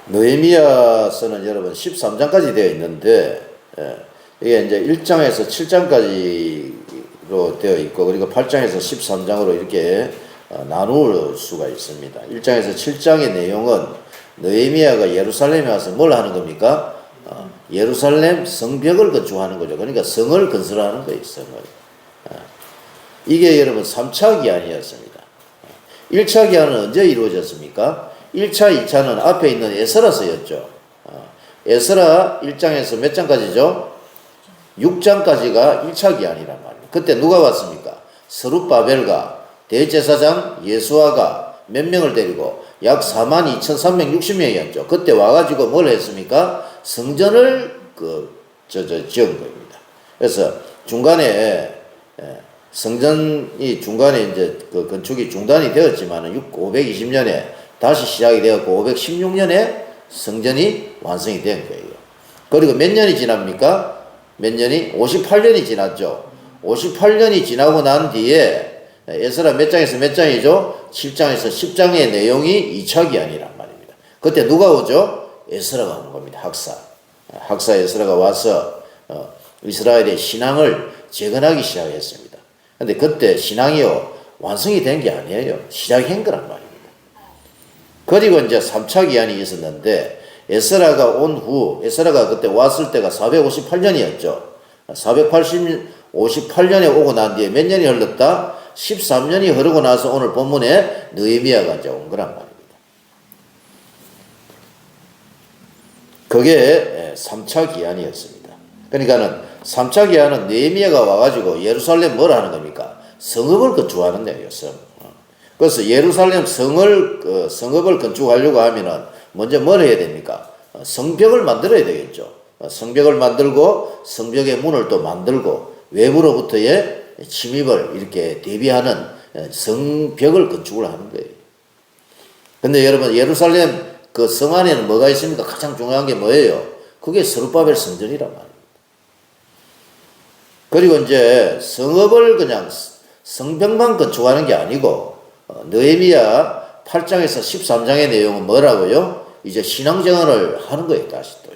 느헤미야서는 여러분 13장까지 되어 있는데, 이게 이제 1장에서 7장까지로 되어 있고, 그리고 8장에서 13장으로 이렇게 나눌 수가 있습니다. 1장에서 7장의 내용은 느헤미야가 예루살렘에 와서 뭘 하는 겁니까? 예루살렘 성벽을 건축하는 거죠. 그러니까 성을 건설하는 거예요, 성을. 이게 여러분 3차 기한이었습니다. 1차 기한은 언제 이루어졌습니까? 1차, 2차는 앞에 있는 에스라서였죠. 에스라 1장에서 몇 장까지죠? 6장까지가 1차 기한이란 말이에요. 그때 누가 왔습니까? 스룹바벨과 대제사장 예수아가 몇 명을 데리고 약 42,360명이었죠. 그때 와가지고 뭘 했습니까? 성전을 지은 겁니다. 그래서 중간에 성전이 중간에 이제 그 건축이 중단이 되었지만 520년에 다시 시작이 되었고 516년에 성전이 완성이 된 거예요. 그리고 몇 년이 지납니까? 몇 년이? 58년이 지났죠. 58년이 지나고 난 뒤에 에스라 몇 장에서 몇 장이죠? 7장에서 10장의 내용이 2차 기한이란 말입니다. 그때 누가 오죠? 에스라가 오는 겁니다. 학사 에스라가 와서 이스라엘의 신앙을 재건하기 시작했습니다. 근데 그때 신앙이요 완성이 된 게 아니에요. 시작한 거란 말입니다. 그리고 이제 3차 기한이 있었는데 에스라가 온 후, 에스라가 그때 왔을 때가 458년이었죠. 458년에 오고 난 뒤에 몇 년이 흘렀다? 13년이 흐르고 나서 오늘 본문에 느헤미야가 이제 온 거란 말입니다. 그게 3차 기한이었습니다. 그러니까는 3차 기한은 느헤미야가 와가지고 예루살렘 뭘 하는 겁니까? 성읍을 건축하는 데예요. 그래서 예루살렘 성읍을 건축하려고 하면은 먼저 뭘 해야 됩니까? 성벽을 만들어야 되겠죠. 성벽을 만들고 성벽의 문을 또 만들고 외부로부터의 침입을 이렇게 대비하는 성벽을 건축을 하는 거예요. 근데 여러분 예루살렘 그 성 안에는 뭐가 있습니까? 가장 중요한 게 뭐예요? 그게 스룹바벨 성전이란 말이에요. 그리고 이제 성읍을 그냥 성벽만 건축하는 게 아니고 느헤미야 8장에서 13장의 내용은 뭐라고요? 이제 신앙정언을 하는 거예요. 다시 또요.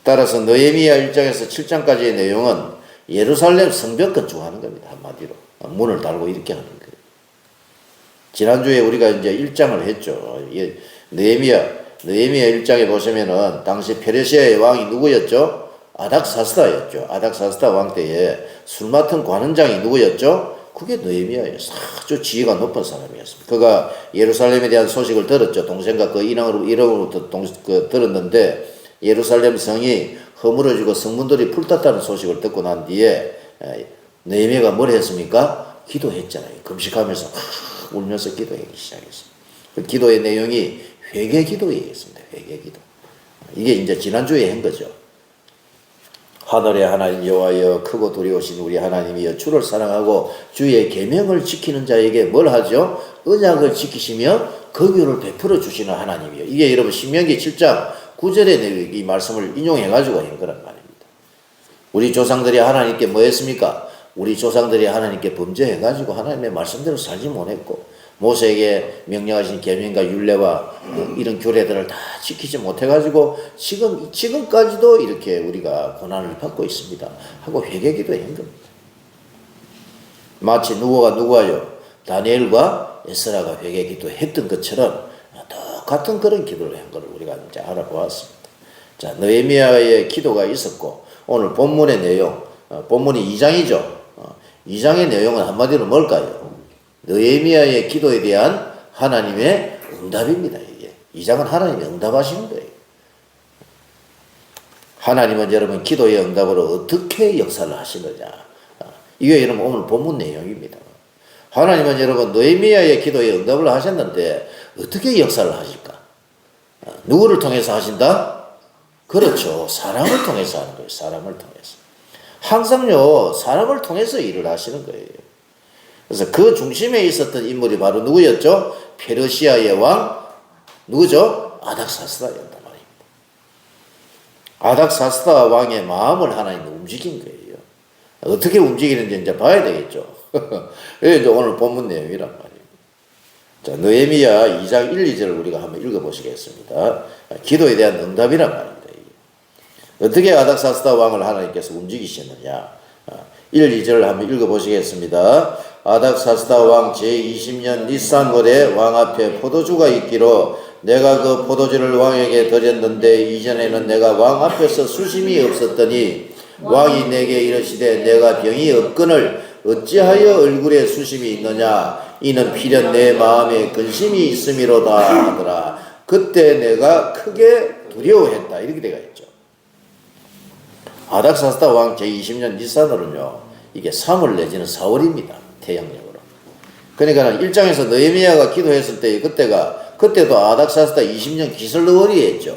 따라서 느헤미야 1장에서 7장까지의 내용은 예루살렘 성벽 건축하는 겁니다. 한마디로 문을 달고 이렇게 하는 거예요. 지난주에 우리가 이제 1장을 했죠. 느헤미야 1장에 보시면은 당시 페르시아의 왕이 누구였죠? 아닥사스다였죠. 아닥사스다 왕 때에 술 맡은 관원장이 누구였죠? 그게 느헤미야였어요. 아주 지위가 높은 사람이었습니다. 그가 예루살렘에 대한 소식을 들었죠. 동생과 그 이름으로부터 들었는데 예루살렘 성이 허물어지고 성문들이 불탔다는 소식을 듣고 난 뒤에 느헤미야가 뭘 했습니까? 기도했잖아요. 금식하면서 울면서 기도하기 시작했어요. 그 기도의 내용이 회개 기도였습니다. 회개 기도. 이게 이제 지난주에 한 거죠. 하늘의 하나님 여호와여 크고 두려우신 우리 하나님이여 주를 사랑하고 주의 계명을 지키는 자에게 뭘 하죠? 언약을 지키시며 긍휼을 베풀어 주시는 하나님이여. 이게 여러분 신명기 7장 9절의 이 말씀을 인용해 가지고 한 거란 말입니다. 우리 조상들이 하나님께 뭐 했습니까? 우리 조상들이 하나님께 범죄해 가지고 하나님의 말씀대로 살지 못했고 모세에게 명령하신 계명과 율례와 이런 규례들을 다 지키지 못해가지고 지금까지도 이렇게 우리가 고난을 받고 있습니다. 하고 회개기도 한 겁니다. 마치 누구와요? 다니엘과 에스라가 회개기도 했던 것처럼 똑같은 그런 기도를 한 것을 우리가 이제 알아보았습니다. 자, 느헤미야의 기도가 있었고 오늘 본문의 내용, 본문이 2장이죠. 2장의 내용은 한마디로 뭘까요? 느헤미야의 기도에 대한 하나님의 응답입니다. 이게 2장은 하나님이 응답하시는 거예요. 하나님은 여러분 기도의 응답으로 어떻게 역사를 하시느냐. 이게 여러분 오늘 본문 내용입니다. 하나님은 여러분 느헤미야의 기도에 응답을 하셨는데 어떻게 역사를 하실까? 누구를 통해서 하신다? 그렇죠. 사람을 통해서 하는 거예요. 사람을 통해서. 항상요 사람을 통해서 일을 하시는 거예요. 그래서 그 중심에 있었던 인물이 바로 누구였죠? 페르시아의 왕 누구죠? 아닥사스다였단 말입니다. 아닥사스다 왕의 마음을 하나님이 움직인 거예요. 어떻게 움직이는지 이제 봐야 되겠죠. 이게 이제 오늘 본문 내용이란 말이에요. 자, 느헤미야 2장 1, 2절을 우리가 한번 읽어보시겠습니다. 기도에 대한 응답이란 말입니다. 어떻게 아닥사스다 왕을 하나님께서 움직이시느냐. 1, 2절을 한번 읽어보시겠습니다. 아닥사스다 왕 제20년 니산월에 왕 앞에 포도주가 있기로 내가 그 포도주를 왕에게 드렸는데 이전에는 내가 왕 앞에서 수심이 없었더니 왕이 내게 이르시되 내가 병이 없거늘 어찌하여 얼굴에 수심이 있느냐 이는 필연 내 마음에 근심이 있음이로다 하더라. 그때 내가 크게 두려워했다. 이렇게 되어 있죠. 아닥사스다 왕 제20년 니산월은요 이게 3월 내지는 4월입니다. 태양력으로. 그러니까 1장에서 느헤미야가 기도했을 때 그때도 아닥사스다 20년 기슬월이 했죠.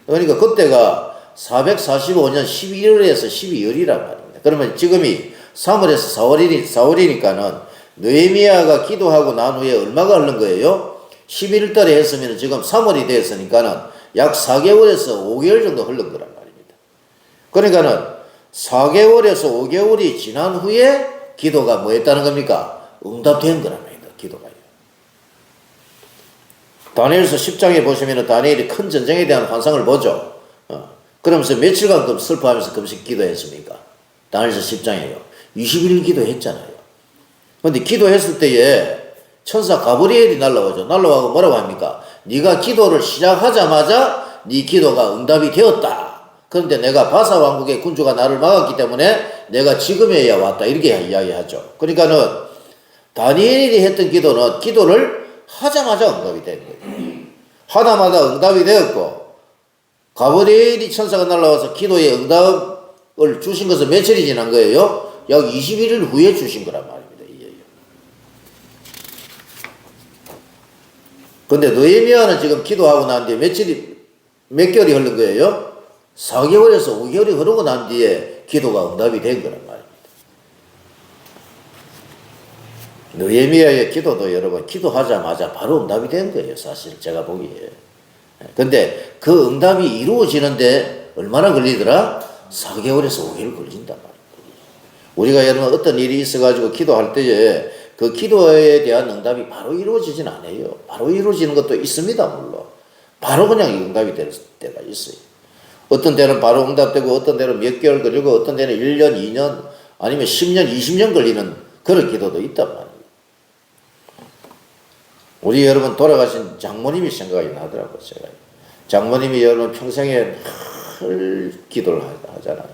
그러니까 그때가 445년 11월에서 12월이란 말입니다. 그러면 지금이 3월에서 4월이니까는 느헤미야가 기도하고 난 후에 얼마가 흐른 거예요? 11월 달에 했으면 지금 3월이 됐으니까는 약 4개월에서 5개월 정도 흐른 거란 말입니다. 그러니까는 4개월에서 5개월이 지난 후에 기도가 뭐 했다는 겁니까? 응답된 거란 말입니다. 기도가요. 다니엘서 10장에 보시면 다니엘이 큰 전쟁에 대한 환상을 보죠. 그러면서 며칠간 슬퍼하면서 금식 기도했습니까? 다니엘서 10장에요. 21일 기도했잖아요. 근데 기도했을 때에 천사 가브리엘이 날라오죠. 날라와서 뭐라고 합니까? 네가 기도를 시작하자마자 네 기도가 응답이 되었다. 그런데 내가 바사 왕국의 군주가 나를 막았기 때문에 내가 지금에야 왔다. 이렇게 이야기하죠. 그러니까는 다니엘이 했던 기도는 기도를 하자마자 응답이 된 거예요. 하자마자 응답이 되었고 가브리엘이 천사가 날라와서 기도의 응답을 주신 것은 며칠이 지난 거예요? 약 21일 후에 주신 거란 말입니다. 근데 느헤미야는 지금 기도하고 난 뒤에 몇 개월이 흐른 거예요? 4개월에서 5개월이 흐르고 난 뒤에 기도가 응답이 된 거란 말입니다. 느헤미야의 기도도 여러분 기도하자마자 바로 응답이 된 거예요. 사실 제가 보기에. 근데 그 응답이 이루어지는데 얼마나 걸리더라? 4개월에서 5개월 걸린단 말이에요. 우리가 여러분 어떤 일이 있어가지고 기도할 때에 그 기도에 대한 응답이 바로 이루어지진 않아요. 바로 이루어지는 것도 있습니다. 물론. 바로 그냥 응답이 될 때가 있어요. 어떤 때는 바로 응답되고 어떤 때는 몇 개월 걸리고 어떤 때는 1년, 2년 아니면 10년, 20년 걸리는 그런 기도도 있단 말이에요. 우리 여러분 돌아가신 장모님이 생각이 나더라고요. 제가. 장모님이 여러분 평생에 늘 기도를 하잖아요.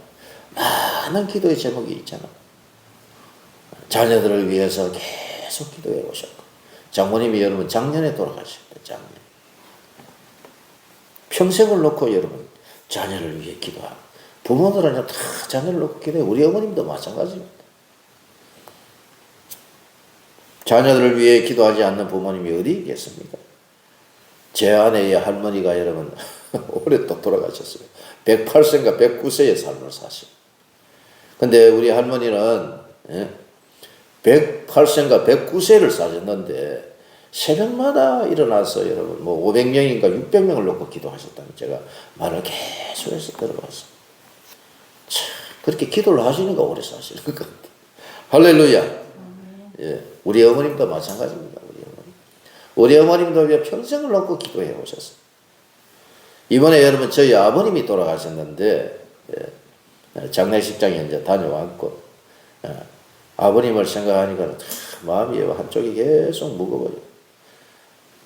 많은 기도의 제목이 있잖아요. 자녀들을 위해서 계속 기도해 오셨고 장모님이 여러분 작년에 돌아가셨다. 작년. 평생을 놓고 여러분 자녀를 위해 기도하고 부모들은 다 자녀를 놓고 기도해. 우리 어머님도 마찬가지입니다. 자녀들을 위해 기도하지 않는 부모님이 어디 있겠습니까? 제 아내의 할머니가 여러분 올해 또 돌아가셨어요. 108세인가 109세의 삶을 사시고. 근데 우리 할머니는 108세인가 109세를 사셨는데 새벽마다 일어나서 여러분 뭐 500명인가 600명을 놓고 기도하셨다는 제가 말을 계속해서 들어봤어요. 참 그렇게 기도를 하시니까 오래 사시는 것 같아요. 할렐루야. 예, 우리 어머님도 마찬가지입니다. 우리 어머님도 평생을 놓고 기도해 오셨어요. 이번에 여러분 저희 아버님이 돌아가셨는데 장례식장에 이제 다녀왔고 아버님을 생각하니까 마음이 한쪽이 계속 무거워요.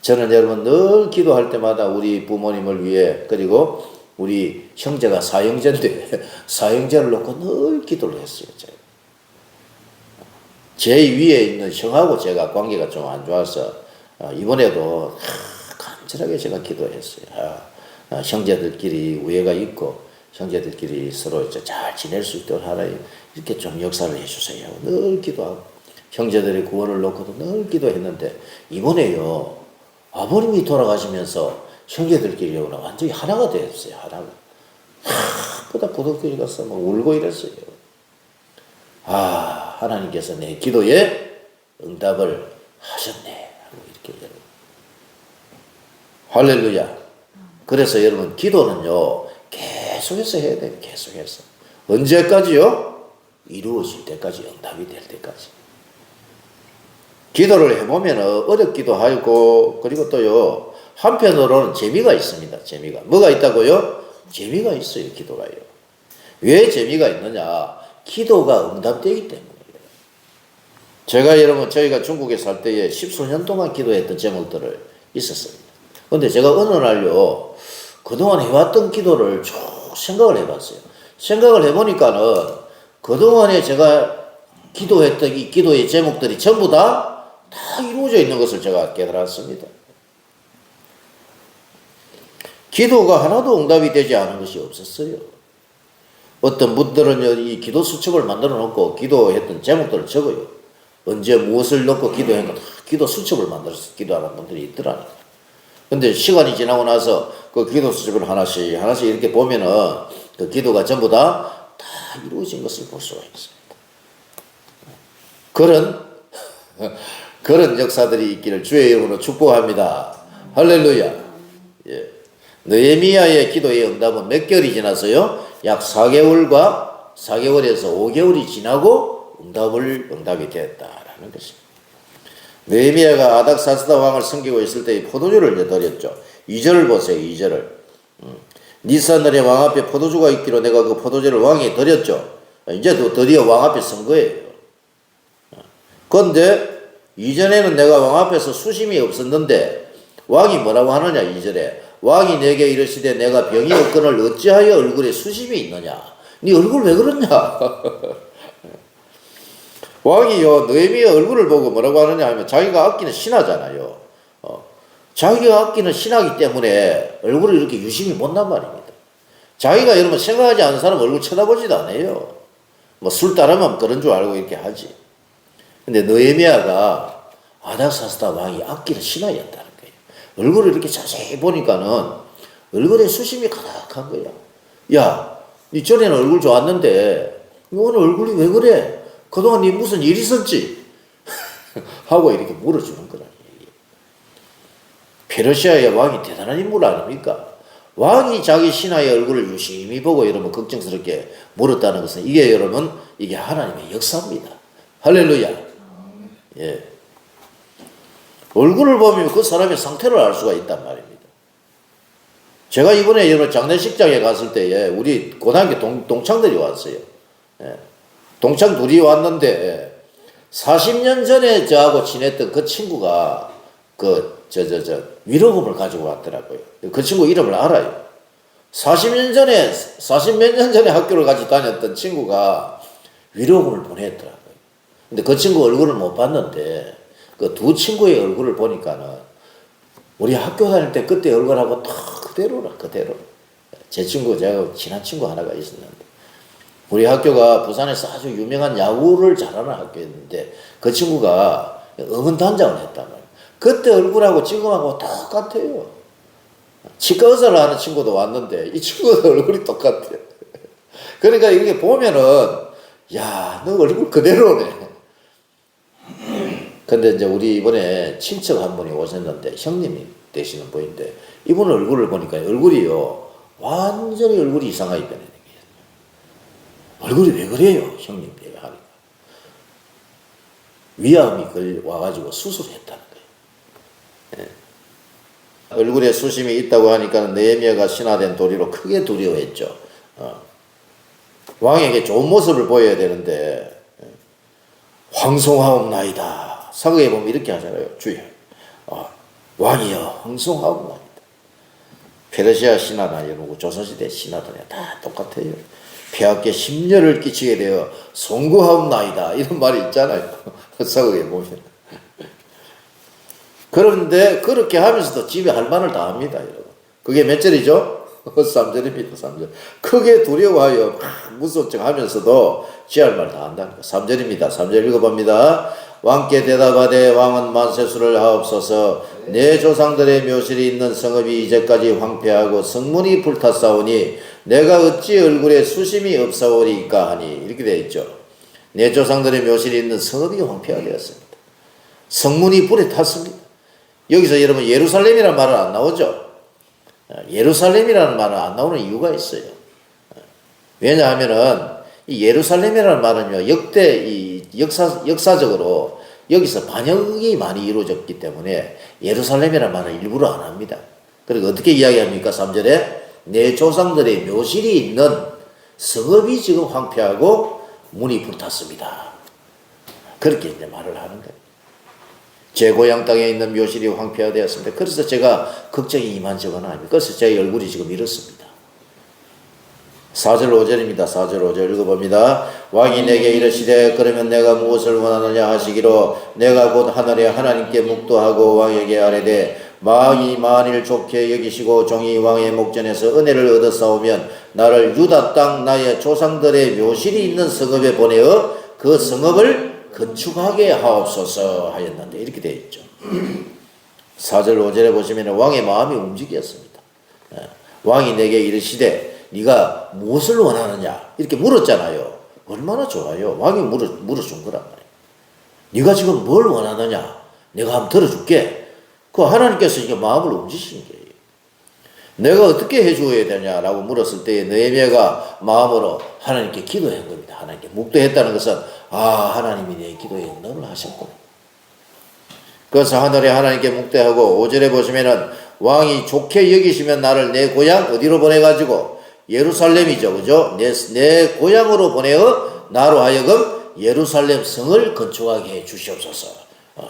저는 여러분 늘 기도할 때마다 우리 부모님을 위해 그리고 우리 형제가 사형제인데 사형제를 놓고 늘 기도를 했어요. 제가. 제 위에 있는 형하고 제가 관계가 좀 안 좋아서 이번에도 간절하게 제가 기도했어요. 형제들끼리 우애가 있고 형제들끼리 서로 이제 잘 지낼 수 있도록 하나님 이렇게 좀 역사를 해주세요. 늘 기도하고 형제들의 구원을 놓고도 늘 기도했는데 이번에요 아버님이 돌아가시면서 형제들끼리 완전히 하나가 되었어요. 하나가. 그다 부덕거리 가서 막 울고 이랬어요. 하나님께서 내 기도에 응답을 하셨네 하고 이렇게 할렐루야. 그래서 여러분 기도는요 계속해서 해야 돼요. 계속해서. 언제까지요? 이루어질 때까지, 응답이 될 때까지. 기도를 해보면 어렵기도 하고, 그리고 또요, 한편으로는 재미가 있습니다. 재미가. 뭐가 있다고요? 재미가 있어요, 기도가요. 왜 재미가 있느냐? 기도가 응답되기 때문이에요. 제가 여러분, 저희가 중국에 살 때에 10수년 동안 기도했던 제목들을 있었습니다. 근데 제가 어느 날요, 그동안 해왔던 기도를 쭉 생각을 해봤어요. 생각을 해보니까는 그동안에 제가 기도했던 이 기도의 제목들이 전부 다 이루어져 있는 것을 제가 깨달았습니다. 기도가 하나도 응답이 되지 않은 것이 없었어요. 어떤 분들은 이 기도 수첩을 만들어 놓고 기도했던 제목들을 적어요. 언제 무엇을 넣고 기도했는가 기도 수첩을 만들어서 기도하는 분들이 있더라니까. 근데 시간이 지나고 나서 그 기도 수첩을 하나씩 이렇게 보면은 그 기도가 전부 다 이루어진 것을 볼 수가 있습니다. 그런 역사들이 있기를 주의 이름으로 축복합니다. 할렐루야. 예. 느헤미야의 기도의 응답은 몇 개월이 지났어요? 약 4개월에서 5개월이 지나고 응답이 되었다라는 것입니다. 느헤미야가 아닥사스다 왕을 섬기고 있을 때 포도주를 드렸죠. 2절을 보세요. 2절을. 니산날에 왕 앞에 포도주가 있기로 내가 그 포도주를 왕에 드렸죠. 이제 드디어 왕 앞에 선 거예요. 그런데 이전에는 내가 왕 앞에서 수심이 없었는데 왕이 뭐라고 하느냐 2절에 왕이 내게 이르시되 내가 병이 없거늘 어찌하여 얼굴에 수심이 있느냐. 네 얼굴 왜 그러냐. 왕이요 느헤미야 얼굴을 보고 뭐라고 하느냐 하면 자기가 아끼는 신하잖아요. 자기가 아끼는 신하기 때문에 얼굴을 이렇게 유심히 본단 말입니다. 자기가 여러분 생각하지 않는 사람 얼굴 쳐다보지도 않아요. 뭐 술 따르면 그런 줄 알고 이렇게 하지. 근데 느헤미야가 아닥사스다 왕이 아끼는 신하였다는 거예요. 얼굴을 이렇게 자세히 보니까는 얼굴에 수심이 가득한 거야. 야, 니 전에는 얼굴 좋았는데 오늘 얼굴이 왜 그래? 그동안 니 무슨 일 있었지? 하고 이렇게 물어주는 거라. 페르시아의 왕이 대단한 인물 아닙니까? 왕이 자기 신하의 얼굴을 유심히 보고 여러분 걱정스럽게 물었다는 것은 이게 여러분 이게 하나님의 역사입니다. 할렐루야. 예. 얼굴을 보면 그 사람의 상태를 알 수가 있단 말입니다. 제가 이번에 여러분 장례식장에 갔을 때에 우리 고등학교 동창들이 왔어요. 예. 동창 둘이 왔는데 40년 전에 저하고 친했던 그 친구가 위로금을 가지고 왔더라고요. 그 친구 이름을 알아요. 40몇 년 전에 학교를 같이 다녔던 친구가 위로금을 보냈더라고요. 근데 그 친구 얼굴을 못 봤는데 그 두 친구의 얼굴을 보니까는 우리 학교 다닐 때 그때 얼굴하고 딱 그대로. 제 친구, 제가 친한 친구 하나가 있었는데 우리 학교가 부산에서 아주 유명한 야구를 잘하는 학교였는데 그 친구가 응원단장을 했단 말이에요. 그때 얼굴하고 지금하고 똑같아요. 치과 의사를 하는 친구도 왔는데 이 친구도 얼굴이 똑같아요. 그러니까 이렇게 보면은 야, 너 얼굴 그대로네. 근데 이제 우리 이번에 친척 한 분이 오셨는데 형님이 되시는 분인데 이분 얼굴을 보니까 얼굴이요 완전히 얼굴이 이상하게 변해요. 얼굴이 왜 그래요? 형님 얘기하니까 위암이 와가지고 수술했다는 거예요. 예. 얼굴에 수심이 있다고 하니까 느헤미야가 신하된 도리로 크게 두려워했죠. 왕에게 좋은 모습을 보여야 되는데 황송하옵나이다. 사극에 보면 이렇게 하잖아요. 주여 왕이여 황송하옵나이다. 페르시아 신하나 이러고 조선시대 신하들이 다 똑같아요. 폐하께 심려를 끼치게 되어 송구하옵나이다. 이런 말이 있잖아요. 사극에 보면. 그런데 그렇게 하면서도 집에 할 말을 다 합니다. 여러분. 그게 몇 절이죠? 3절입니다. 3절. 크게 두려워하여 무소증 하면서도 지 할 말 다 한다니까. 3절입니다. 3절 읽어봅니다. 왕께 대답하되 왕은 만세수를 하옵소서. 내 조상들의 묘실이 있는 성읍이 이제까지 황폐하고 성문이 불탔사오니 내가 어찌 얼굴에 수심이 없사오리까 하니 이렇게 되어 있죠. 내 조상들의 묘실이 있는 성읍이 황폐하되었습니다. 성문이 불에 탔습니다. 여기서 여러분 예루살렘이라는 말은 안 나오죠. 예루살렘이라는 말은 안 나오는 이유가 있어요. 왜냐하면은 이 예루살렘이라는 말은요 역사적으로 여기서 반역이 많이 이루어졌기 때문에 예루살렘이라는 말을 일부러 안 합니다. 그리고 어떻게 이야기합니까? 3절에 내 조상들의 묘실이 있는 성읍이 지금 황폐하고 문이 불탔습니다. 그렇게 이제 말을 하는 거예요. 제 고향 땅에 있는 묘실이 황폐화되었습니다. 그래서 제가 걱정이 이만저만 아닙니다. 그래서 제 얼굴이 지금 이렇습니다. 4절 5절입니다. 4절 5절 읽어봅니다. 왕이 내게 이르시되 그러면 내가 무엇을 원하느냐 하시기로 내가 곧 하늘에 하나님께 묵도하고 왕에게 아뢰되 왕이 만일 좋게 여기시고 종이 왕의 목전에서 은혜를 얻었사오면 나를 유다 땅 나의 조상들의 묘실이 있는 성읍에 보내어 그 성읍을 건축하게 하옵소서 하였는데 이렇게 되어 있죠. 4절 5절에 보시면 왕의 마음이 움직였습니다. 왕이 내게 이르시되 네가 무엇을 원하느냐 이렇게 물었잖아요. 얼마나 좋아요. 왕이 물어준 거란 말이에요. 네가 지금 뭘 원하느냐 내가 한번 들어줄게. 그 하나님께서 이게 마음을 움직이신 거예요. 내가 어떻게 해줘야 되냐라고 물었을 때 느헤미야가 마음으로 하나님께 기도한 겁니다. 하나님께 묵도했다는 것은 하나님이 내 기도에 응답을 하셨구나. 그래서 하늘에 하나님께 묵도하고 5절에 보시면은 왕이 좋게 여기시면 나를 내 고향 어디로 보내가지고 예루살렘이죠. 그죠? 내 고향으로 보내어 나로 하여금 예루살렘 성을 건축하게 해 주시옵소서.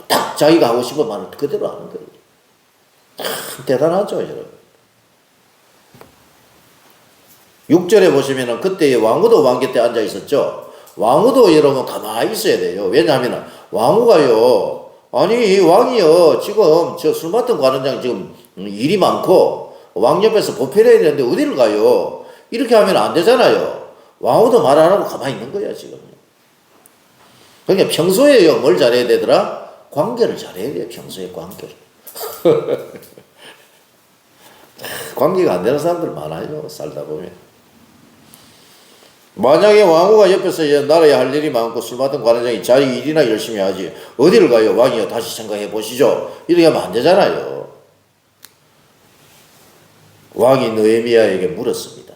딱 자기가 하고 싶은 말을 그대로 하는 거예요. 참 대단하죠, 여러분. 6절에 보시면은 그때 왕후도 왕계 때 앉아 있었죠. 왕후도 여러분 가만히 있어야 돼요. 왜냐하면 왕후가요, 아니 왕이요 지금 저 술 맡은 관원장 지금 일이 많고 왕 옆에서 보필해야 되는데 어디를 가요? 이렇게 하면 안 되잖아요. 왕후도 말 안 하고 가만히 있는 거야 지금. 그러니까 평소에요 뭘 잘해야 되더라? 관계를 잘해야 돼요. 평소에 관계를. 관계가 안 되는 사람들 많아요. 살다 보면. 만약에 왕후가 옆에서 나라에 할 일이 많고 술 맡은 관원장이 자기 일이나 열심히 하지 어디를 가요? 왕이요 다시 생각해 보시죠. 이렇게 하면 안 되잖아요. 왕이 느헤미야에게 물었습니다.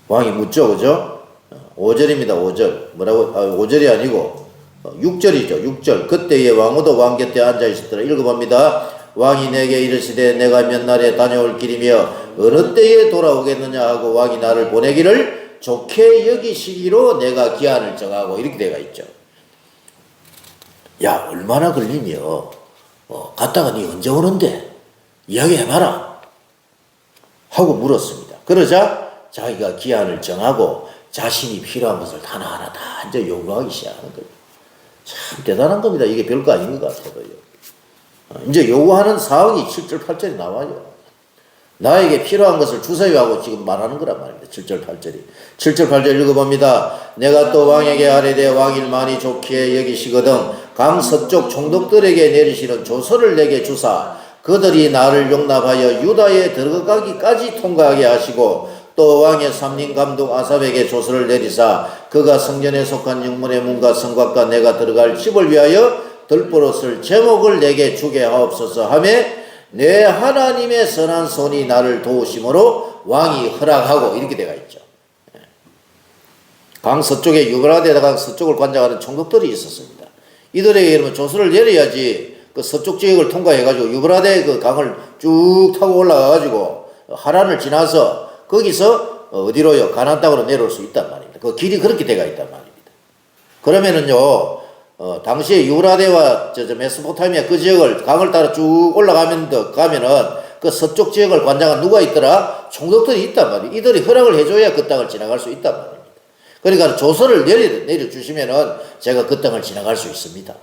왕이 묻죠, 그죠? 5절입니다. 5절 뭐라고? 5절이 아니고 6절이죠. 6절 그때에 왕후도 왕 곁에 앉아 있었더라. 읽어봅니다. 왕이 내게 이르시되 내가 몇 날에 다녀올 길이며 어느 때에 돌아오겠느냐 하고 왕이 나를 보내기를 좋게 여기시기로 내가 기한을 정하고 이렇게 되어 있죠. 야 얼마나 걸리며 갔다가 니 언제 오는데 이야기해봐라 하고 물었습니다. 그러자 자기가 기한을 정하고 자신이 필요한 것을 하나하나 다 이제 요구하기 시작하는 거예요. 참 대단한 겁니다. 이게 별거 아닌 것 같아도요. 이제 요구하는 사항이 7절 8절이 나와요. 나에게 필요한 것을 주세요 하고 지금 말하는 거란 말입니다. 7절 8절이. 7절 8절 읽어봅니다. 내가 또 왕에게 아뢰되 왕일 많이 좋게 여기시거든 강 서쪽 총독들에게 내리시는 조서를 내게 주사 그들이 나를 용납하여 유다에 들어가기까지 통과하게 하시고 또 왕의 삼림 감독 아삽에게 조서를 내리사 그가 성전에 속한 영문의 문과 성곽과 내가 들어갈 집을 위하여 들보로 제목을 내게 주게 하옵소서 하며 내 하나님의 선한 손이 나를 도우심으로 왕이 허락하고 이렇게 되어 있죠. 강 서쪽에 유브라데다가 서쪽을 관장하는 총독들이 있었습니다. 이들에게 이러면 조서를 내려야지 그 서쪽 지역을 통과해가지고 유브라데 그 강을 쭉 타고 올라가가지고 하란을 지나서 거기서 어디로요? 가나안 땅으로 내려올 수 있단 말입니다. 그 길이 그렇게 되어 있단 말입니다. 그러면은요, 당시에 유브라데와 메소포타미아 그 지역을 강을 따라 쭉 올라가면은 그 서쪽 지역을 관장한 누가 있더라? 총독들이 있단 말이에요. 이들이 허락을 해줘야 그 땅을 지나갈 수 있단 말입니다. 그러니까 조서를 내려주시면은 제가 그 땅을 지나갈 수 있습니다.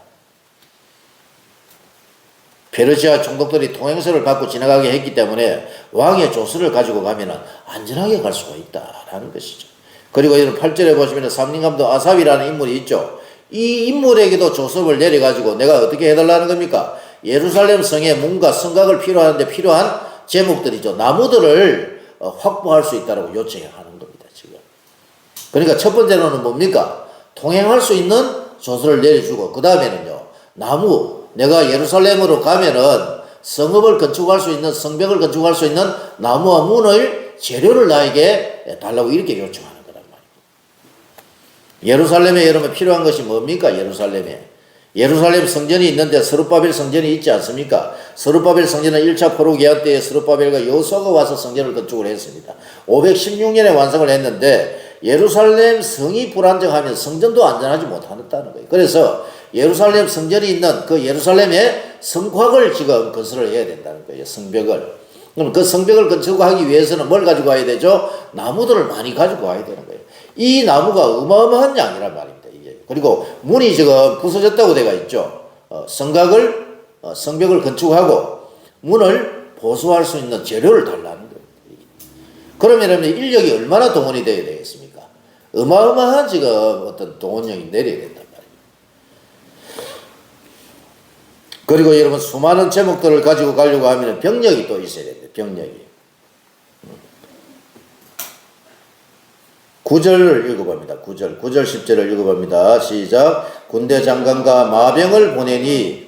페르시아 총독들이 통행서를 받고 지나가게 했기 때문에 왕의 조서를 가지고 가면은 안전하게 갈 수가 있다라는 것이죠. 그리고 이런 8절에 보시면 삼림감독 아삽이라는 인물이 있죠. 이 인물에게도 조서를 내려가지고 내가 어떻게 해달라는 겁니까? 예루살렘 성의 문과 성곽을 필요하는데 필요한 제목들이죠. 나무들을 확보할 수 있다고 요청하는 겁니다. 지금. 그러니까 첫 번째로는 뭡니까? 통행할 수 있는 조서를 내려주고 그 다음에는요. 나무 내가 예루살렘으로 가면은 성읍을 건축할 수 있는 성벽을 건축할 수 있는 나무와 문을 재료를 나에게 달라고 이렇게 요청하는 거란 말입니다. 예루살렘에 여러분 필요한 것이 뭡니까? 예루살렘에 예루살렘 성전이 있는데 스룹바벨 성전이 있지 않습니까? 스룹바벨 성전은 1차 포로 개혁 때에 스룹바벨과 여호수아가 와서 성전을 건축을 했습니다. 516년에 완성을 했는데 예루살렘 성이 불안정하면 성전도 안전하지 못한다는 거예요. 그래서 예루살렘 성전이 있는 그 예루살렘의 성곽을 지금 건설을 해야 된다는 거예요. 성벽을. 그럼 그 성벽을 건축하기 위해서는 뭘 가지고 와야 되죠? 나무들을 많이 가지고 와야 되는 거예요. 이 나무가 어마어마한 양이란 말입니다. 이게. 그리고 문이 지금 부서졌다고 되어 있죠. 성벽을 건축하고 문을 보수할 수 있는 재료를 달라는 거예요. 그러면 인력이 얼마나 동원이 되어야 되겠습니까? 어마어마한 지금 어떤 동원력이 내려야 된단 말이에요. 그리고 여러분 수많은 제목들을 가지고 가려고 하면 병력이 또 있어야 됩니다. 병력이. 9절을 읽어봅니다. 9절 10절을 읽어봅니다. 시작. 군대 장관과 마병을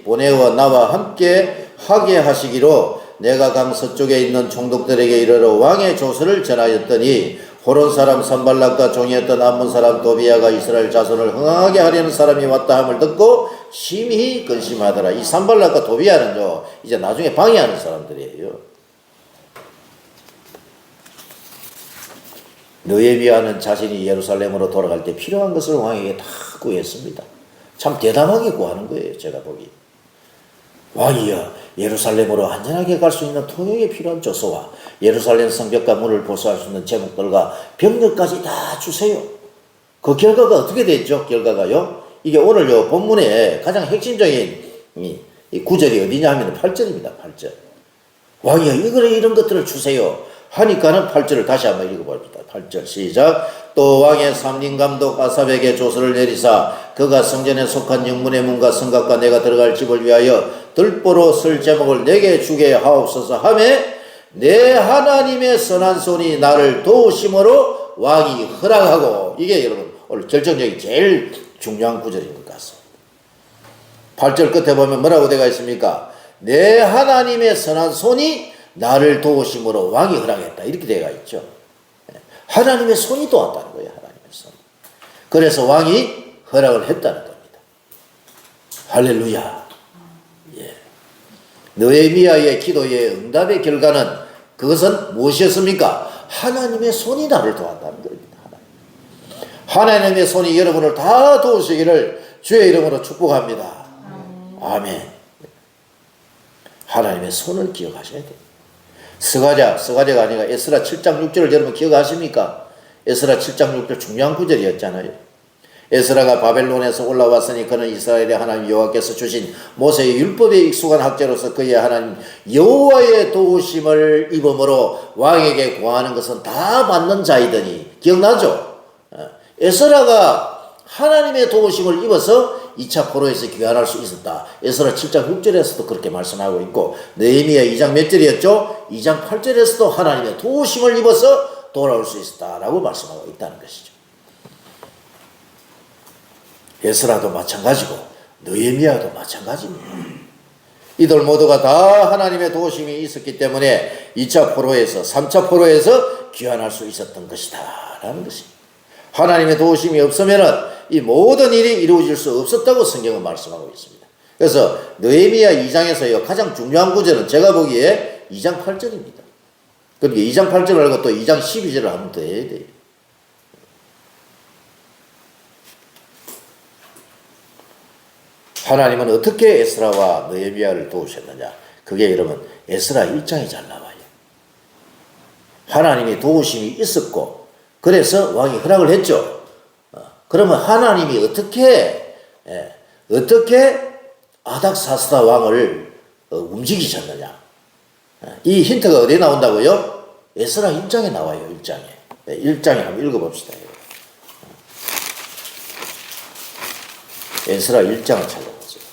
보내어 나와 함께 하게 하시기로 내가 강 서쪽에 있는 총독들에게 이르러 왕의 조서를 전하였더니 호론 사람 산발락과 종이었던 암몬 사람 도비아가 이스라엘 자손을 흥하게 하려는 사람이 왔다 함을 듣고 심히 근심하더라. 이 산발락과 도비아는요 이제 나중에 방해하는 사람들이에요. 느헤미야는 자신이 예루살렘으로 돌아갈 때 필요한 것을 왕에게 다 구했습니다. 참 대담하게 구하는 거예요. 제가 보기. 왕이여, 예루살렘으로 안전하게 갈 수 있는 통행에 필요한 조서와 예루살렘 성벽과 문을 보수할 수 있는 제목들과 병력까지 다 주세요. 그 결과가 어떻게 됐죠? 결과가요. 이게 오늘 요 본문의 가장 핵심적인 이 구절이 어디냐 하면 8절입니다. 8절. 왕이여, 이런 것들을 주세요. 하니까는 8절을 다시 한번 읽어봅니다. 8절 시작. 또 왕의 삼림감독 아삽에게 조서를 내리사 그가 성전에 속한 영문의 문과 성곽과 내가 들어갈 집을 위하여 들보로 쓸 제목을 내게 주게 하옵소서 하매 내 하나님의 선한 손이 나를 도우심으로 왕이 허락하고. 이게 여러분 오늘 결정적인 제일 중요한 구절인 것 같습니다. 8절 끝에 보면 뭐라고 되어 있습니까? 내 하나님의 선한 손이 나를 도우심으로 왕이 허락했다. 이렇게 되어 있죠. 하나님의 손이 도왔다는 거예요. 하나님의 손. 그래서 왕이 허락을 했다는 겁니다. 할렐루야. 예. 느헤미야의 기도의 응답의 결과는 그것은 무엇이었습니까? 하나님의 손이 나를 도왔다는 겁니다. 하나님의 손이 여러분을 다 도우시기를 주의 이름으로 축복합니다. 아멘. 하나님의 손을 기억하셔야 돼요. 스가랴가 아니라 에스라 7장 6절을 여러분 기억하십니까? 에스라 7장 6절 중요한 구절이었잖아요. 에스라가 바벨론에서 올라왔으니 그는 이스라엘의 하나님 여호와께서 주신 모세의 율법에 익숙한 학자로서 그의 하나님 여호와의 도우심을 입음으로 왕에게 구하는 것은 다 받는 자이더니. 기억나죠? 에스라가 하나님의 도우심을 입어서 2차 포로에서 귀환할 수 있었다. 에스라 7장 6절에서도 그렇게 말씀하고 있고 느헤미야 2장 몇 절이었죠? 2장 8절에서도 하나님의 도우심을 입어서 돌아올 수 있었다라고 말씀하고 있다는 것이죠. 에스라도 마찬가지고 느헤미야도 마찬가지입니다. 이들 모두가 다 하나님의 도우심이 있었기 때문에 2차 포로에서 3차 포로에서 귀환할 수 있었던 것이다 라는 것입니다. 하나님의 도우심이 없으면 이 모든 일이 이루어질 수 없었다고 성경은 말씀하고 있습니다. 그래서 느헤미야 2장에서요 가장 중요한 구절은 제가 보기에 2장 8절입니다. 그러니까 2장 8절을 알고 또 2장 12절을 한번 더 해야 돼요. 하나님은 어떻게 에스라와 느헤미야를 도우셨느냐? 그게 여러분 에스라 1장에 잘 나와요. 하나님의 도우심이 있었고 그래서 왕이 허락을 했죠. 그러면 하나님이 어떻게 아닥사스다 왕을 움직이셨느냐? 이 힌트가 어디에 나온다고요? 에스라 1장에 나와요. 1장에. 1장에 한번 읽어봅시다. 에스라 1장을 찾아보세요.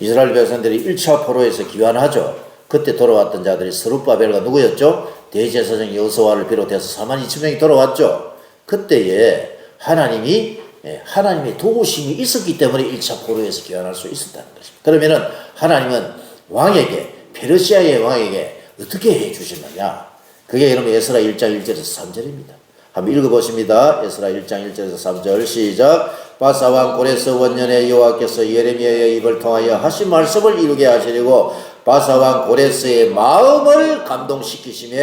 이스라엘 백성들이 1차 포로에서 귀환하죠. 그때 돌아왔던 자들이 스룹바벨과 누구였죠? 대제사장 여호수아를 비롯해서 42,000명이 돌아왔죠. 그때에 하나님의 도우심이 있었기 때문에 1차 포로에서 귀환할 수 있었다는 것입니다. 그러면은 하나님은 왕에게, 페르시아의 왕에게 어떻게 해 주셨느냐? 그게 여러분 에스라 1장 1절에서 3절입니다. 한번 읽어보십니다. 에스라 1장 1절에서 3절 시작. 바사왕 고레스 원년에 여호와께서 예레미야의 입을 통하여 하신 말씀을 이루게 하시려고 바사왕 고레스의 마음을 감동시키시며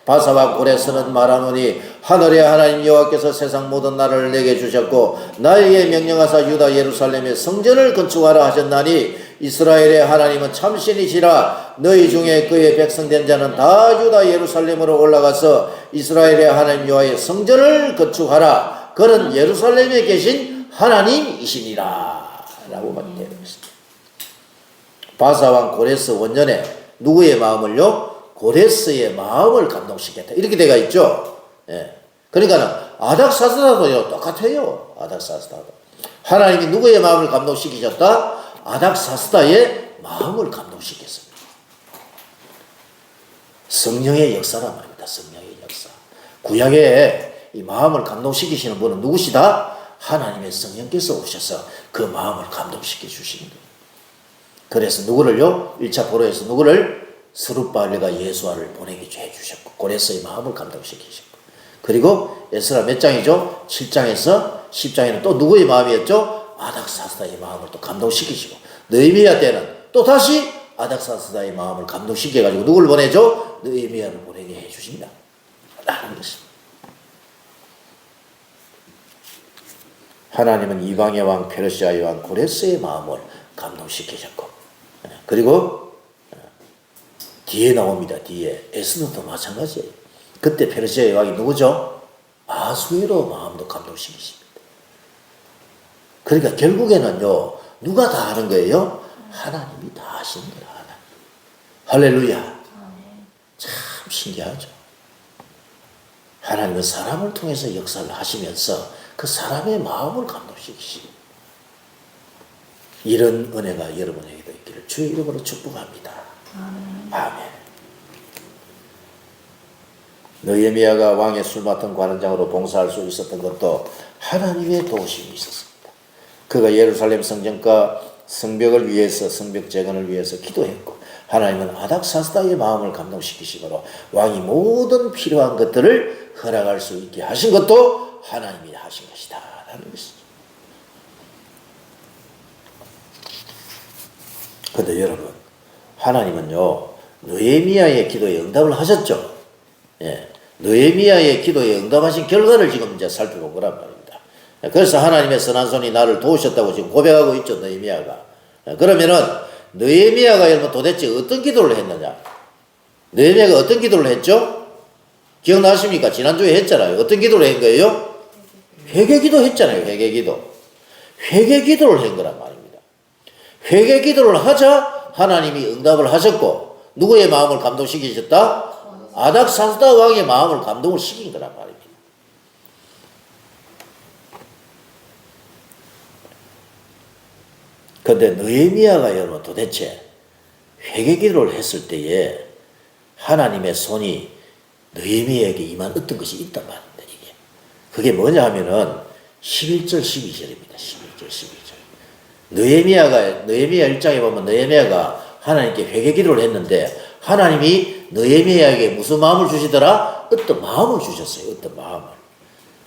바사왕 고레스는 말하노니 하늘의 하나님 여호와께서 세상 모든 나라를 내게 주셨고 나에게 명령하사 유다 예루살렘의 성전을 건축하라 하셨나니 이스라엘의 하나님은 참신이시라. 너희 중에 그의 백성된 자는 다 유다 예루살렘으로 올라가서 이스라엘의 하나님 여호와의 성전을 건축하라. 그는 예루살렘에 계신 하나님이시니라 라고 말되어 있습니다. 바사왕 고레스 원년에 누구의 마음을요? 고레스의 마음을 감동시켰다. 이렇게 되어 있죠. 예. 그러니까 아닥사스다도 똑같아요. 아닥사스다도. 하나님이 누구의 마음을 감동시키셨다? 아닥사스다의 마음을 감동시켰습니다. 성령의 역사란 말입니다. 성령의 역사. 구약에 이 마음을 감동시키시는 분은 누구시다? 하나님의 성령께서 오셔서 그 마음을 감동시켜 주시는 거예요. 그래서 누구를요? 1차 포로에서 누구를? 스룹바벨과 예수아를 보내게 해주셨고 고레스의 마음을 감동시키셨고 그리고 에스라 몇 장이죠? 7장에서 10장에는 또 누구의 마음이었죠? 아닥사스다의 마음을 또 감동시키시고 느헤미야 때는 또 다시 아닥사스다의 마음을 감동시켜가지고 누구를 보내죠? 느헤미야를 보내게 해주신다 라는 것입니다. 하나님은 이방의 왕 페르시아의 왕 고레스의 마음을 감동시키셨고 그리고 뒤에 나옵니다. 뒤에 에스더도 마찬가지예요. 그때 페르시아의 왕이 누구죠? 아수에로 마음도 감동시키십니다. 그러니까 결국에는요 누가 다 하는 거예요? 하나님이 다 하시는 거예요. 하나님. 할렐루야. 참 신기하죠. 하나님은 사람을 통해서 역사를 하시면서 그 사람의 마음을 감동시키시고 이런 은혜가 여러분에게도 있기를 주의 이름으로 축복합니다. 아멘. 느헤미야가 왕의 술 맡은 관원장으로 봉사할 수 있었던 것도 하나님의 도우심이 있었습니다. 그가 예루살렘 성전과 성벽을 위해서 성벽 재건을 위해서 기도했고 하나님은 아닥사스다의 마음을 감동시키시므로 왕이 모든 필요한 것들을 허락할 수 있게 하신 것도 하나님이 하신 것이다 라는 것이죠. 그런데 여러분 하나님은요 느헤미야의 기도에 응답을 하셨죠. 예, 느헤미야의 기도에 응답하신 결과를 지금 이제 살펴볼 거란 말입니다. 그래서 하나님의 선한 손이 나를 도우셨다고 지금 고백하고 있죠 느헤미야가. 그러면은 느헤미야가 여러분 도대체 어떤 기도를 했느냐? 느헤미야가 어떤 기도를 했죠? 기억나십니까? 지난주에 했잖아요. 어떤 기도를 한 거예요? 회개기도 했잖아요. 회개기도. 회개기도를 한 거란 말입니다. 회개기도를 하자 하나님이 응답을 하셨고 누구의 마음을 감동시키셨다? 아닥사스다 왕의 마음을 감동을 시킨 거란 말입니다. 그런데 느헤미야가 여러분 도대체 회개기도를 했을 때에 하나님의 손이 느헤미야에게 임한 어떤 것이 있단 말입니다. 이게. 그게 뭐냐 하면은 11절 12절입니다. 11절 12절. 느헤미야 1장에 보면 느헤미야가 하나님께 회개기도를 했는데 하나님이 느헤미야에게 무슨 마음을 주시더라? 어떤 마음을 주셨어요. 어떤 마음을.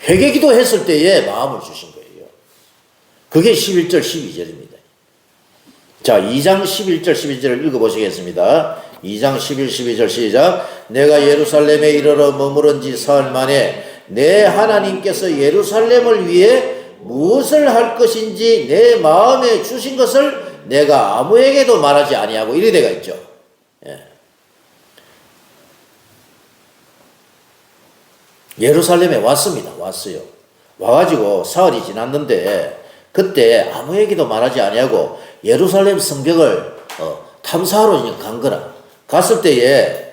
회개기도 했을 때에 마음을 주신 거예요. 그게 11절 12절입니다. 자, 2장 11절 12절을 읽어보시겠습니다. 2장 11, 12절 시작. 내가 예루살렘에 이르러 머무른 지 사흘 만에 내 하나님께서 예루살렘을 위해 무엇을 할 것인지 내 마음에 주신 것을 내가 아무에게도 말하지 아니하고 이래 되가 있죠. 예. 예루살렘에 왔습니다. 왔어요. 와가지고 사흘이 지났는데 그때 아무에게도 말하지 아니하고 예루살렘 성벽을 탐사하러 간 거라. 갔을 때에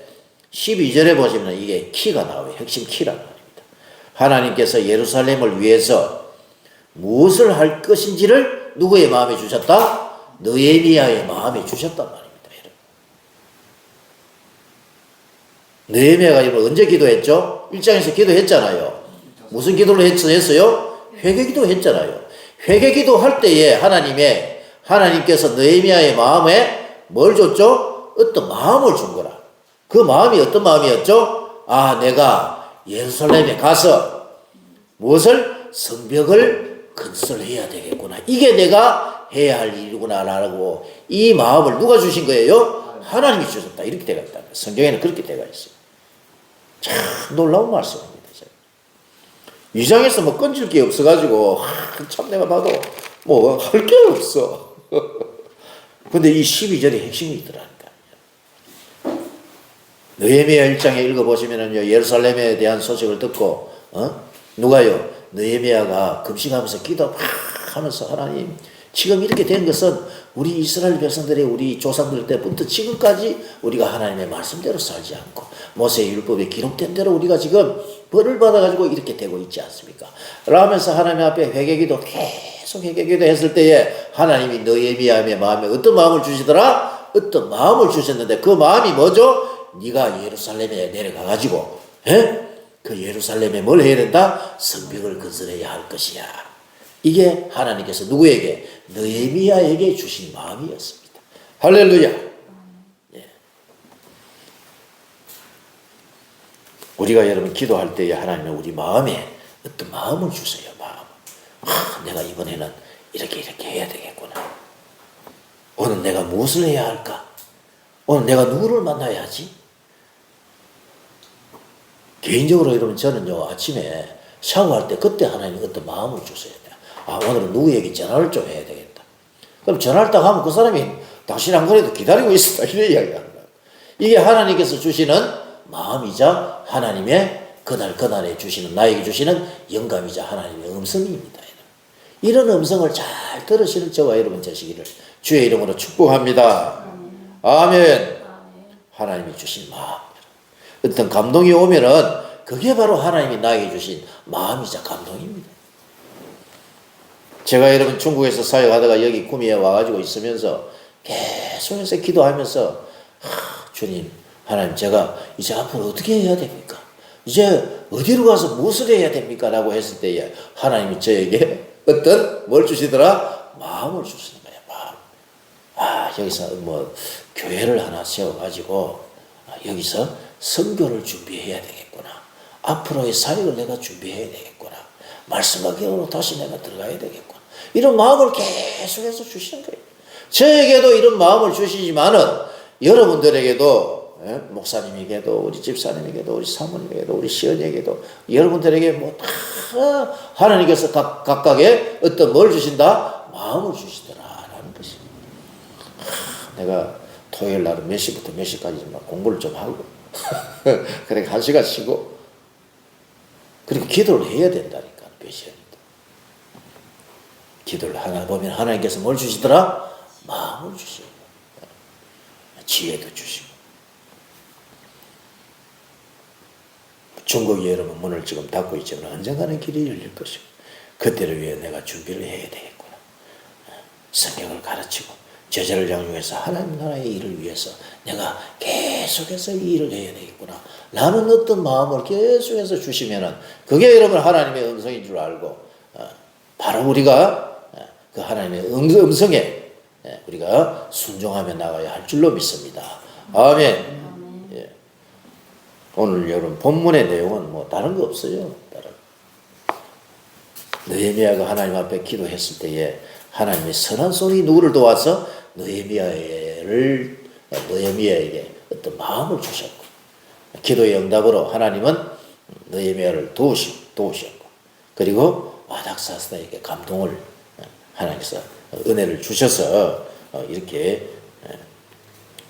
12절에 보시면 이게 키가 나와요. 핵심 키란 말입니다. 하나님께서 예루살렘을 위해서 무엇을 할 것인지를 누구의 마음에 주셨다? 느헤미야의 마음에 주셨단 말입니다. 느헤미야가 이걸 언제 기도했죠? 1장에서 기도했잖아요. 무슨 기도를 했어요? 회개기도 했잖아요. 회개기도 할 때에 하나님께서 느헤미야의 마음에 뭘 줬죠? 어떤 마음을 준 거라. 그 마음이 어떤 마음이었죠? 아, 내가 예루살렘에 가서 무엇을? 성벽을 건설해야 되겠구나. 이게 내가 해야 할 일이구나라고 이 마음을 누가 주신 거예요? 하나님이 주셨다. 이렇게 되어 있다. 성경에는 그렇게 되어 있어요. 참 놀라운 말씀입니다. 위장에서 뭐 건질 게 없어가지고 참 내가 봐도 뭐 할 게 없어. 근데 이 12절에 핵심이 있더라니까. 느헤미야 1장에 읽어보시면은요, 예루살렘에 대한 소식을 듣고, 누가요? 느헤미야가 금식하면서 기도 막 하면서 하나님, 지금 이렇게 된 것은 우리 이스라엘 백성들의 우리 조상들 때부터 지금까지 우리가 하나님의 말씀대로 살지 않고 모세의 율법에 기록된 대로 우리가 지금 벌을 받아가지고 이렇게 되고 있지 않습니까? 라면서 하나님 앞에 회개기도 계속 회개기도 했을 때에 하나님이 느헤미야의 마음에 어떤 마음을 주시더라? 어떤 마음을 주셨는데 그 마음이 뭐죠? 네가 예루살렘에 내려가가지고 그 예루살렘에 뭘 해야 된다? 성벽을 건설해야 할 것이야. 이게 하나님께서 누구에게? 느헤미야에게 주신 마음이었습니다. 할렐루야. 예. 우리가 여러분 기도할 때에 하나님은 우리 마음에 어떤 마음을 주세요. 마음. 내가 이번에는 이렇게 해야 되겠구나. 오늘 내가 무엇을 해야 할까? 오늘 내가 누구를 만나야 하지? 개인적으로 여러분 저는요 아침에 샤워할 때 그때 하나님이 어떤 마음을 주셔야 돼요. 오늘은 누구에게 전화를 좀 해야 되겠다. 그럼 전화를 딱 하면 그 사람이 당신 안 그래도 기다리고 있었다 이래 이야기하는 거예요. 이게 하나님께서 주시는 마음이자 하나님의 그날에 주시는 나에게 주시는 영감이자 하나님의 음성입니다. 이런 음성을 잘 들으시는 저와 여러분 되시기를 주의 이름으로 축복합니다. 아멘. 하나님이 주신 마음. 어떤 감동이 오면은 그게 바로 하나님이 나에게 주신 마음이자 감동입니다. 제가 여러분 중국에서 사역하다가 여기 구미에 와가지고 있으면서 계속해서 기도하면서 주님, 하나님 제가 이제 앞으로 어떻게 해야 됩니까? 이제 어디로 가서 무엇을 해야 됩니까? 라고 했을 때에 하나님이 저에게 어떤 뭘 주시더라? 마음을 주시는 거예요. 마음. 여기서 뭐 교회를 하나 세워가지고 여기서 선교를 준비해야 되겠구나. 앞으로의 사역을 내가 준비해야 되겠구나. 말씀하기로 다시 내가 들어가야 되겠구나. 이런 마음을 계속해서 주시는 거예요. 저에게도 이런 마음을 주시지만은 여러분들에게도 목사님에게도 우리 집사님에게도 우리 사모님에게도 우리 시언에게도 여러분들에게 뭐 다 하나님께서 각각의 어떤 뭘 주신다? 마음을 주시더라라는 것입니다. 내가 토요일 날은 몇 시부터 몇 시까지 공부를 좀 하고 그래 1시간 쉬고 그리고 기도를 해야 된다니까 몇 시간이다. 기도를 하나 보면 하나님께서 뭘 주시더라? 마음을 주시고 지혜도 주시고 중국이 여러분 문을 지금 닫고 있지만 언젠가는 길이 열릴 것이고 그때를 위해 내가 준비를 해야 되겠구나. 성경을 가르치고 제자를 양육해서 하나님 나라의 일을 위해서 내가 계속해서 이 일을 해야 되겠구나. 라는 어떤 마음을 계속해서 주시면은 그게 여러분 하나님의 음성인 줄 알고 바로 우리가 그 하나님의 음성에 우리가 순종하며 나가야 할 줄로 믿습니다. 아멘. 예. 오늘 여러분 본문의 내용은 뭐 다른 거 없어요. 느헤미야가 하나님 앞에 기도했을 때에 하나님의 선한 손이 누구를 도와서 느헤미야에게 어떤 마음을 주셨고 기도의 응답으로 하나님은 느헤미야를 도우셨고 그리고 아닥사스다에게 감동을 하나님께서 은혜를 주셔서 이렇게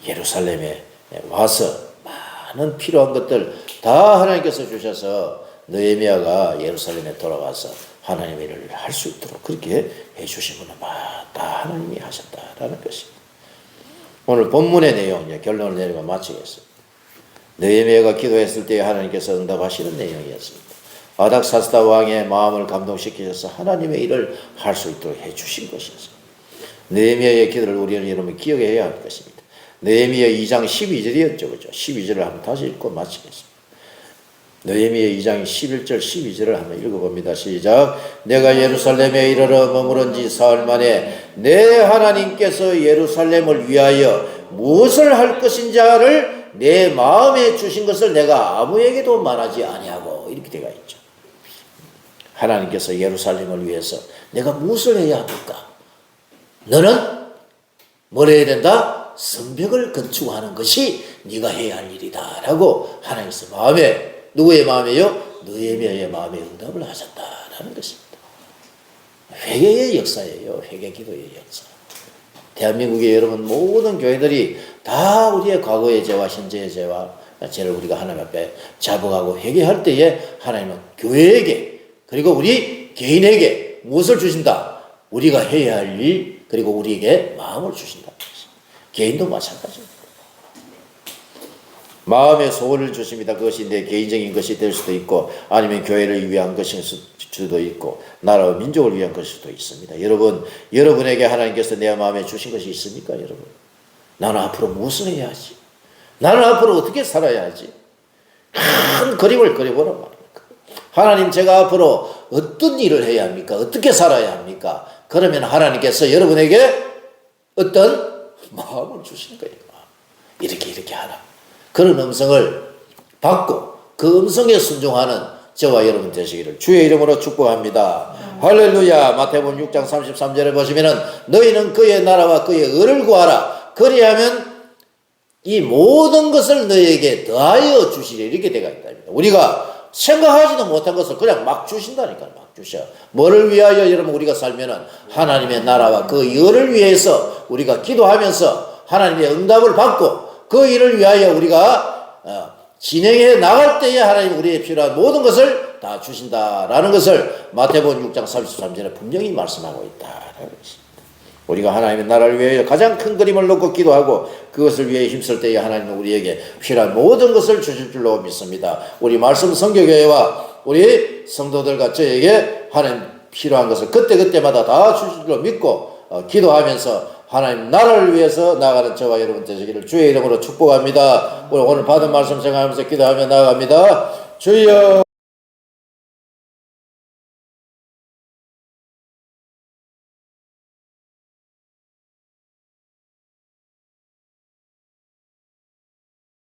예루살렘에 와서 많은 필요한 것들 다 하나님께서 주셔서 느헤미야가 예루살렘에 돌아가서 하나님의 일을 할 수 있도록 그렇게 해주신 분은 다 하나님이 하셨다라는 것입니다. 오늘 본문의 내용 결론을 내리고 마치겠습니다. 느헤미야가 기도했을 때 하나님께서 응답하시는 내용이었습니다. 아닥사스다 왕의 마음을 감동시키셔서 하나님의 일을 할 수 있도록 해주신 것이었습니다. 느헤미야의 기도를 우리는 여러분 기억해야 할 것입니다. 느헤미야 2장 12절이었죠. 그죠? 12절을 한번 다시 읽고 마치겠습니다. 느헤미야 2장 11절 12절을 한번 읽어봅니다. 시작. 내가 예루살렘에 이르러 머무른 지 사흘 만에 내 하나님께서 예루살렘을 위하여 무엇을 할 것인지를 내 마음에 주신 것을 내가 아무에게도 말하지 아니하고 이렇게 되어 있죠. 하나님께서 예루살렘을 위해서 내가 무엇을 해야 합니까? 너는 뭘 해야 된다? 성벽을 건축하는 것이 네가 해야 할 일이다 라고 하나님께서 마음에, 누구의 마음에요? 느헤미야의 마음에 응답을 하셨다라는 것입니다. 회개의 역사예요. 회개 기도의 역사. 대한민국의 여러분 모든 교회들이 다 우리의 과거의 죄와 현재의 죄를 우리가 하나님 앞에 자복하고 회개할 때에 하나님은 교회에게 그리고 우리 개인에게 무엇을 주신다? 우리가 해야 할 일, 그리고 우리에게 마음을 주신다. 개인도 마찬가지입니다. 마음의 소원을 주십니다. 그것이 내 개인적인 것이 될 수도 있고 아니면 교회를 위한 것일 수도 있고 나라와 민족을 위한 것일 수도 있습니다. 여러분에게 하나님께서 내 마음에 주신 것이 있습니까? 여러분, 나는 앞으로 무엇을 해야 하지? 나는 앞으로 어떻게 살아야 하지? 큰 그림을 그려보란 말입니다. 하나님, 제가 앞으로 어떤 일을 해야 합니까? 어떻게 살아야 합니까? 그러면 하나님께서 여러분에게 어떤 마음을 주시는 거예요. 이렇게 하라. 그런 음성을 받고 그 음성에 순종하는 저와 여러분 되시기를 주의 이름으로 축복합니다. 할렐루야. 마태복음 6장 33절에 보시면은 너희는 그의 나라와 그의 의를 구하라. 그리하면 이 모든 것을 너희에게 더하여 주시리. 이렇게 되어 있답니다. 우리가 생각하지도 못한 것을 그냥 막 주신다니까요. 막 주셔. 뭐를 위하여 여러분 우리가 살면은 하나님의 나라와 그 의를 위해서 우리가 기도하면서 하나님의 응답을 받고 그 일을 위하여 우리가 진행해 나갈 때에 하나님 우리의 필요한 모든 것을 다 주신다라는 것을 마태복음 6장 33절에 분명히 말씀하고 있다라는 것입니다. 우리가 하나님의 나라를 위하여 가장 큰 그림을 놓고 기도하고 그것을 위해 힘쓸 때에 하나님은 우리에게 필요한 모든 것을 주실 줄로 믿습니다. 우리 말씀 성교교회와 우리 성도들과 저에게 하나님 필요한 것을 그때그때마다 다 주실 줄로 믿고 기도하면서 하나님 나라를 위해서 나아가는 저와 여러분 되시기를 주의 이름으로 축복합니다. 오늘 받은 말씀 생각하면서 기도하며 나아갑니다. 주여.